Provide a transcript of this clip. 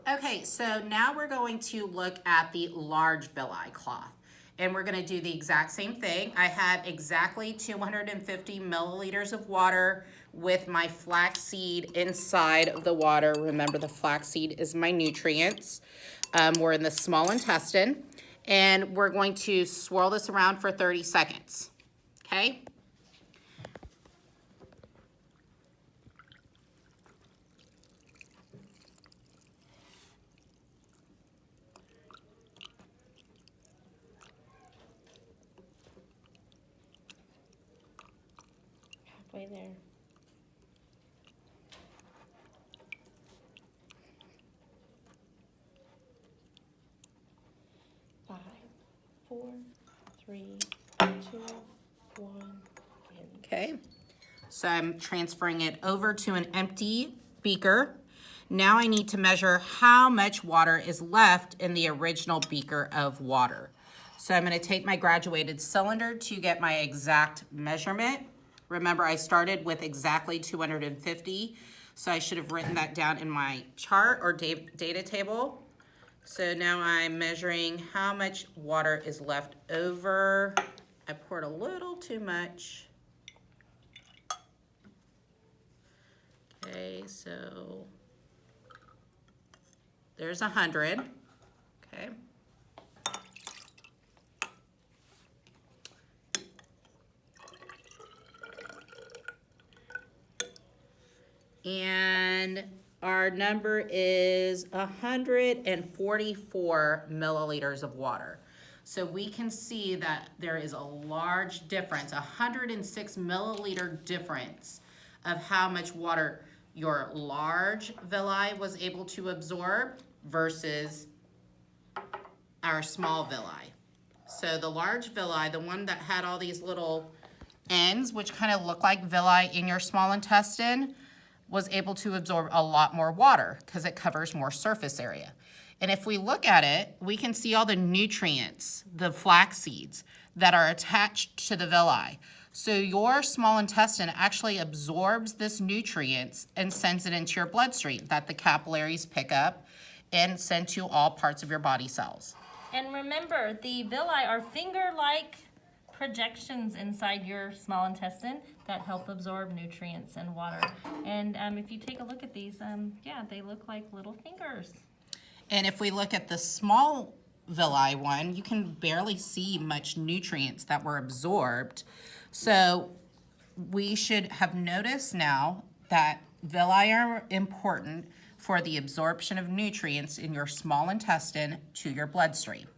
Okay, so now we're going to look at the large villi cloth. And we're gonna do the exact same thing. I had exactly 250 milliliters of water with my flaxseed inside of the water. Remember, the flaxseed is my nutrients. We're in the small intestine. And we're going to swirl this around for 30 seconds, okay? Halfway there. Five, four, three, two, one, and Okay, so I'm transferring it over to an empty beaker. Now I need to measure how much water is left in the original beaker of water. So I'm going to take my graduated cylinder to get my exact measurement. Remember, I started with exactly 250, so I should have written that down in my chart or data table. So now I'm measuring how much water is left over. I poured a little too much. Okay, so there's 100, okay. And our number is 144 milliliters of water. So we can see that there is a large difference, 106 milliliter difference of how much water your large villi was able to absorb versus our small villi. So the large villi, the one that had all these little ends, which kind of look like villi in your small intestine, was able to absorb a lot more water because it covers more surface area. And if we look at it, we can see all the nutrients, the flax seeds, that are attached to the villi. So your small intestine actually absorbs this nutrients and sends it into your bloodstream that the capillaries pick up and send to all parts of your body cells. And remember, the villi are finger-like projections inside your small intestine that help absorb nutrients and water. And if you take a look at these, yeah, they look like little fingers. And if we look at the small villi one, you can barely see much nutrients that were absorbed. So we should have noticed now that villi are important for the absorption of nutrients in your small intestine to your bloodstream.